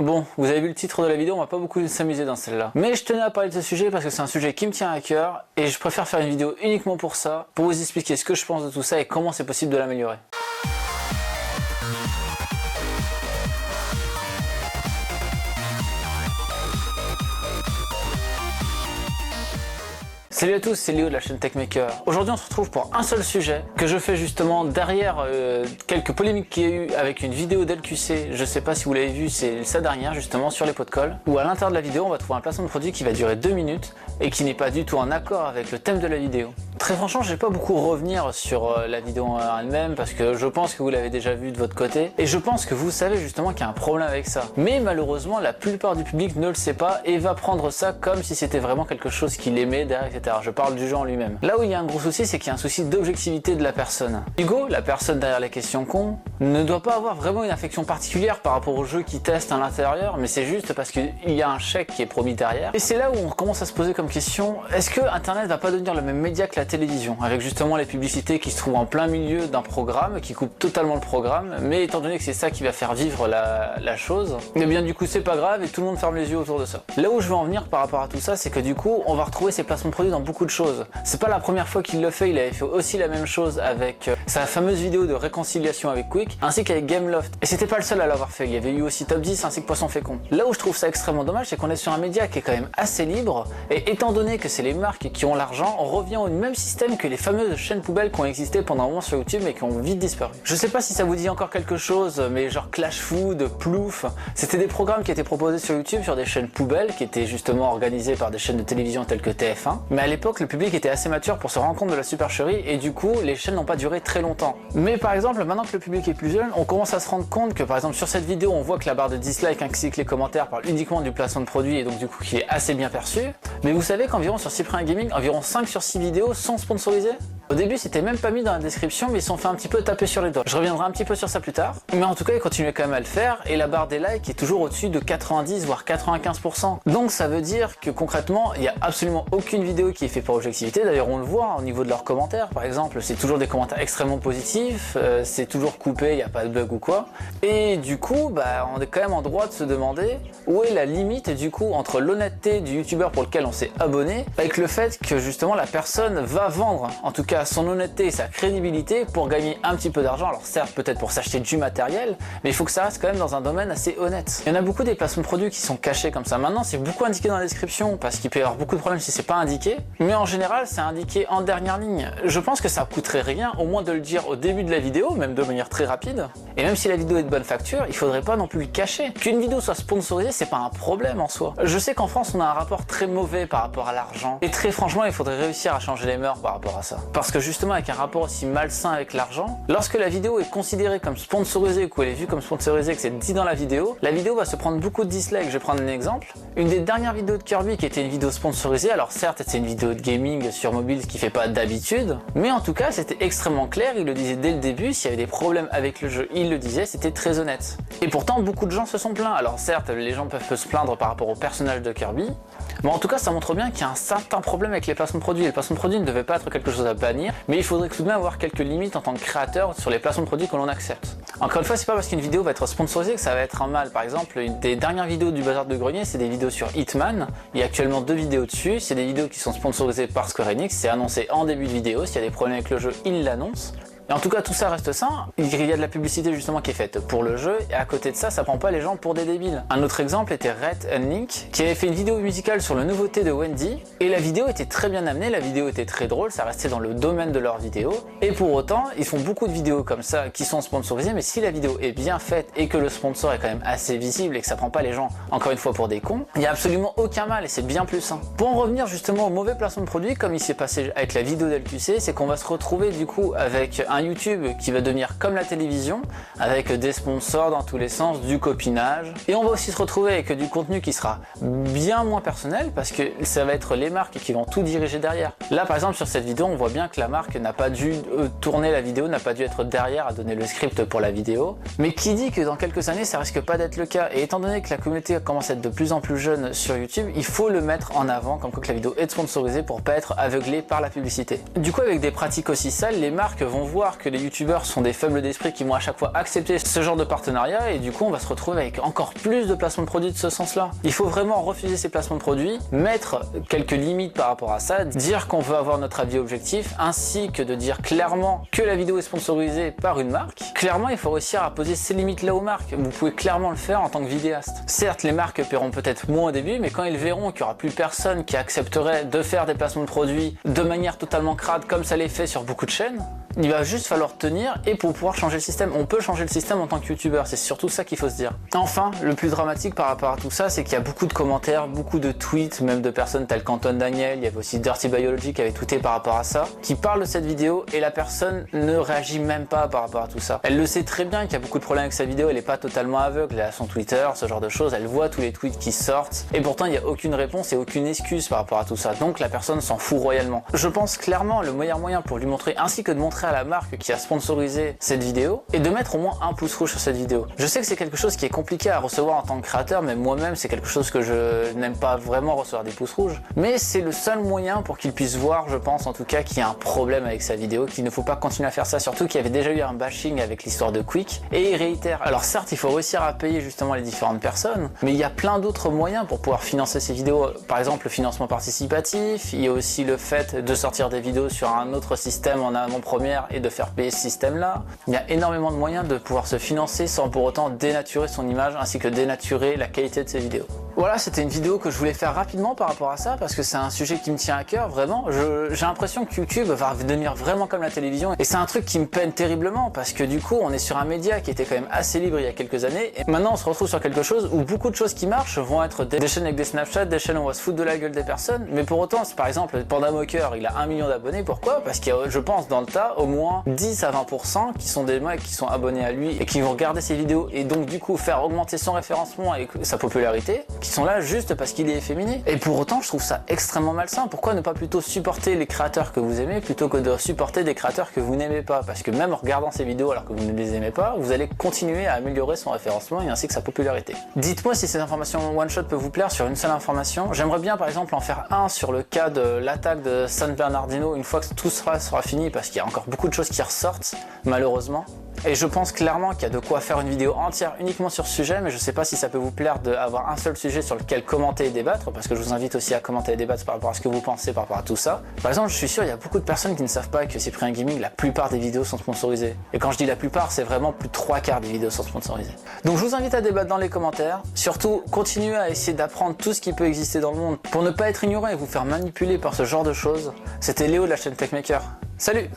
Bon, vous avez vu le titre de la vidéo, on va pas beaucoup s'amuser dans celle-là. Mais je tenais à parler de ce sujet parce que c'est un sujet qui me tient à cœur et je préfère faire une vidéo uniquement pour ça, pour vous expliquer ce que je pense de tout ça et comment c'est possible de l'améliorer. Salut à tous, c'est Léo de la chaîne TechMaker. Aujourd'hui on se retrouve pour un seul sujet que je fais justement derrière quelques polémiques qu'il y a eu avec une vidéo d'LQC. Je sais pas si vous l'avez vu, c'est sa dernière justement sur les pots de colle, où à l'intérieur de la vidéo on va trouver un placement de produit qui va durer 2 minutes et qui n'est pas du tout en accord avec le thème de la vidéo. Très franchement, je vais pas beaucoup revenir sur la vidéo en elle-même parce que je pense que vous l'avez déjà vu de votre côté et je pense que vous savez justement qu'il y a un problème avec ça. Mais malheureusement, la plupart du public ne le sait pas et va prendre ça comme si c'était vraiment quelque chose qu'il aimait derrière, etc. Je parle du jeu en lui-même. Là où il y a un gros souci, c'est qu'il y a un souci d'objectivité de la personne. Hugo, la personne derrière les questions cons, ne doit pas avoir vraiment une affection particulière par rapport au jeu qu'il teste à l'intérieur, mais c'est juste parce qu'il y a un chèque qui est promis derrière. Et c'est là où on commence à se poser comme question, est-ce que Internet va pas devenir le même média que la télévision, avec justement les publicités qui se trouvent en plein milieu d'un programme, qui coupent totalement le programme, mais étant donné que c'est ça qui va faire vivre la chose, et bien du coup c'est pas grave et tout le monde ferme les yeux autour de ça. Là où je veux en venir par rapport à tout ça, c'est que du coup on va retrouver ces placements de produits dans beaucoup de choses. C'est pas la première fois qu'il le fait, il avait fait aussi la même chose avec sa fameuse vidéo de réconciliation avec Quick, ainsi qu'avec Gameloft. Et c'était pas le seul à l'avoir fait, il y avait eu aussi Top 10 ainsi que Poisson Fécond. Là où je trouve ça extrêmement dommage, c'est qu'on est sur un média qui est quand même assez libre, et étant donné que c'est les marques qui ont l'argent, on revient au même système que les fameuses chaînes poubelles qui ont existé pendant un moment sur YouTube mais qui ont vite disparu. Je sais pas si ça vous dit encore quelque chose, mais genre Clash Food, Plouf, c'était des programmes qui étaient proposés sur YouTube sur des chaînes poubelles qui étaient justement organisées par des chaînes de télévision telles que TF1. Mais à l'époque, le public était assez mature pour se rendre compte de la supercherie et du coup, les chaînes n'ont pas duré très longtemps. Mais par exemple, maintenant que le public est plus jeune, on commence à se rendre compte que par exemple sur cette vidéo, on voit que la barre de dislike ainsi que les commentaires parlent uniquement du placement de produit et donc du coup qui est assez bien perçu. Mais vous savez qu'environ sur Cyprien Gaming, environ 5 sur 6 vidéos sont sponsorisées. Au début, c'était même pas mis dans la description, mais ils se sont fait un petit peu taper sur les doigts. Je reviendrai un petit peu sur ça plus tard. Mais en tout cas, ils continuaient quand même à le faire et la barre des likes est toujours au-dessus de 90 voire 95%. Donc ça veut dire que concrètement, il n'y a absolument aucune vidéo qui est faite pour objectivité. D'ailleurs, on le voit au niveau de leurs commentaires. Par exemple, c'est toujours des commentaires extrêmement positifs, c'est toujours coupé, il n'y a pas de bug ou quoi. Et du coup, on est quand même en droit de se demander où est la limite du coup entre l'honnêteté du youtubeur pour lequel on s'est abonné avec le fait que justement la personne va vendre, en tout cas son honnêteté et sa crédibilité pour gagner un petit peu d'argent. Alors certes peut-être pour s'acheter du matériel, mais il faut que ça reste quand même dans un domaine assez honnête. Il y en a beaucoup des placements de produits qui sont cachés comme ça. Maintenant c'est beaucoup indiqué dans la description parce qu'il peut y avoir beaucoup de problèmes si c'est pas indiqué, mais en général c'est indiqué en dernière ligne. Je pense que ça coûterait rien au moins de le dire au début de la vidéo, même de manière très rapide, et même si la vidéo est de bonne facture, il faudrait pas non plus le cacher. Qu'une vidéo soit sponsorisée, c'est pas un problème en soi. Je sais qu'en France on a un rapport très mauvais par rapport à l'argent, et très franchement il faudrait réussir à changer les mœurs par rapport à ça. Parce que justement avec un rapport aussi malsain avec l'argent, lorsque la vidéo est considérée comme sponsorisée ou qu'elle est vue comme sponsorisée, que c'est dit dans la vidéo va se prendre beaucoup de dislikes. Je vais prendre un exemple. Une des dernières vidéos de Kirby qui était une vidéo sponsorisée, alors certes c'est une vidéo de gaming sur mobile ce qui fait pas d'habitude, mais en tout cas c'était extrêmement clair, il le disait dès le début, s'il y avait des problèmes avec le jeu, il le disait, c'était très honnête. Et pourtant beaucoup de gens se sont plaints. Alors certes les gens peuvent se plaindre par rapport au personnage de Kirby, mais en tout cas ça montre bien qu'il y a un certain problème avec les placements de produits. Les placements de produits ne devaient pas être quelque chose à bannir, mais il faudrait tout de même avoir quelques limites en tant que créateur sur les placements de produits que l'on accepte. Encore une fois, c'est pas parce qu'une vidéo va être sponsorisée que ça va être un mal. Par exemple, une des dernières vidéos du Bazar de Grenier, c'est des vidéos sur Hitman. Il y a actuellement 2 vidéos dessus. C'est des vidéos qui sont sponsorisées par Square Enix. C'est annoncé en début de vidéo. S'il y a des problèmes avec le jeu, ils l'annoncent. Et en tout cas tout ça reste sain, il y a de la publicité justement qui est faite pour le jeu et à côté de ça, ça prend pas les gens pour des débiles. Un autre exemple était Rhett and Link qui avait fait une vidéo musicale sur le nouveauté de Wendy et la vidéo était très bien amenée, la vidéo était très drôle, ça restait dans le domaine de leur vidéo et pour autant ils font beaucoup de vidéos comme ça qui sont sponsorisées, mais si la vidéo est bien faite et que le sponsor est quand même assez visible et que ça prend pas les gens encore une fois pour des cons, il n'y a absolument aucun mal et c'est bien plus sain. Pour en revenir justement au mauvais placement de produit comme il s'est passé avec la vidéo d'LQC, c'est qu'on va se retrouver du coup avec un YouTube qui va devenir comme la télévision avec des sponsors dans tous les sens, du copinage, et on va aussi se retrouver avec du contenu qui sera bien moins personnel parce que ça va être les marques qui vont tout diriger derrière. Là par exemple sur cette vidéo on voit bien que la marque n'a pas dû tourner la vidéo, n'a pas dû être derrière à donner le script pour la vidéo, mais qui dit que dans quelques années ça risque pas d'être le cas, et étant donné que la communauté commence à être de plus en plus jeune sur YouTube, il faut le mettre en avant comme quoi que la vidéo est sponsorisée pour pas être aveuglé par la publicité. Du coup avec des pratiques aussi sales, les marques vont voir voir que les youtubeurs sont des faibles d'esprit qui vont à chaque fois accepter ce genre de partenariat et du coup on va se retrouver avec encore plus de placements de produits de ce sens-là. Il faut vraiment refuser ces placements de produits, mettre quelques limites par rapport à ça, dire qu'on veut avoir notre avis objectif ainsi que de dire clairement que la vidéo est sponsorisée par une marque. Clairement, il faut réussir à poser ces limites-là aux marques. Vous pouvez clairement le faire en tant que vidéaste. Certes, les marques paieront peut-être moins au début, mais quand ils verront qu'il n'y aura plus personne qui accepterait de faire des placements de produits de manière totalement crade comme ça l'est fait sur beaucoup de chaînes, il va juste falloir tenir et pour pouvoir changer le système. On peut changer le système en tant que youtubeur, c'est surtout ça qu'il faut se dire. Enfin, le plus dramatique par rapport à tout ça, c'est qu'il y a beaucoup de commentaires, beaucoup de tweets, même de personnes telles qu'Anton Daniel, il y avait aussi Dirty Biology qui avait tweeté par rapport à ça, qui parle de cette vidéo et la personne ne réagit même pas par rapport à tout ça. Elle le sait très bien qu'il y a beaucoup de problèmes avec sa vidéo, elle n'est pas totalement aveugle, elle a son Twitter, ce genre de choses, elle voit tous les tweets qui sortent et pourtant il n'y a aucune réponse et aucune excuse par rapport à tout ça. Donc la personne s'en fout royalement. Je pense clairement le meilleur moyen pour lui montrer, ainsi que de montrer à la marque qui a sponsorisé cette vidéo, et de mettre au moins un pouce rouge sur cette vidéo. Je sais que c'est quelque chose qui est compliqué à recevoir en tant que créateur, mais moi-même c'est quelque chose que je n'aime pas vraiment recevoir des pouces rouges, mais c'est le seul moyen pour qu'il puisse voir, je pense en tout cas, qu'il y a un problème avec sa vidéo, qu'il ne faut pas continuer à faire ça, surtout qu'il y avait déjà eu un bashing avec l'histoire de Quick, et il réitère. Alors certes, il faut réussir à payer justement les différentes personnes, mais il y a plein d'autres moyens pour pouvoir financer ces vidéos. Par exemple, le financement participatif, il y a aussi le fait de sortir des vidéos sur un autre système en avant-première et de faire payer ce système-là. Il y a énormément de moyens de pouvoir se financer sans pour autant dénaturer son image ainsi que dénaturer la qualité de ses vidéos. Voilà, c'était une vidéo que je voulais faire rapidement par rapport à ça parce que c'est un sujet qui me tient à cœur, vraiment. J'ai l'impression que YouTube va devenir vraiment comme la télévision et c'est un truc qui me peine terriblement parce que du coup, on est sur un média qui était quand même assez libre il y a quelques années et maintenant on se retrouve sur quelque chose où beaucoup de choses qui marchent vont être des chaînes avec des Snapchat, des chaînes où on va se foutre de la gueule des personnes, mais pour autant, par exemple, Panda Moker, il a 1 million d'abonnés, pourquoi? Parce qu'il y a, je pense, dans le tas, au moins 10 à 20% qui sont des mecs qui sont abonnés à lui et qui vont regarder ses vidéos et donc du coup faire augmenter son référencement et sa popularité, qui sont là juste parce qu'il est efféminé. Et pour autant, je trouve ça extrêmement malsain. Pourquoi ne pas plutôt supporter les créateurs que vous aimez plutôt que de supporter des créateurs que vous n'aimez pas? Parce que même en regardant ces vidéos alors que vous ne les aimez pas, vous allez continuer à améliorer son référencement et ainsi que sa popularité. Dites-moi si cette information one shot peut vous plaire sur une seule information. J'aimerais bien par exemple en faire un sur le cas de l'attaque de San Bernardino une fois que tout sera fini parce qu'il y a encore beaucoup de choses qui ressortent malheureusement. Et je pense clairement qu'il y a de quoi faire une vidéo entière uniquement sur ce sujet, mais je sais pas si ça peut vous plaire d'avoir un seul sujet sur lequel commenter et débattre, parce que je vous invite aussi à commenter et débattre par rapport à ce que vous pensez par rapport à tout ça. Par exemple, je suis sûr il y a beaucoup de personnes qui ne savent pas que Cyprien Gaming, la plupart des vidéos sont sponsorisées. Et quand je dis la plupart, c'est vraiment plus de 3/4 des vidéos sont sponsorisées. Donc je vous invite à débattre dans les commentaires. Surtout, continuez à essayer d'apprendre tout ce qui peut exister dans le monde pour ne pas être ignoré et vous faire manipuler par ce genre de choses. C'était Léo de la chaîne Techmaker. Salut!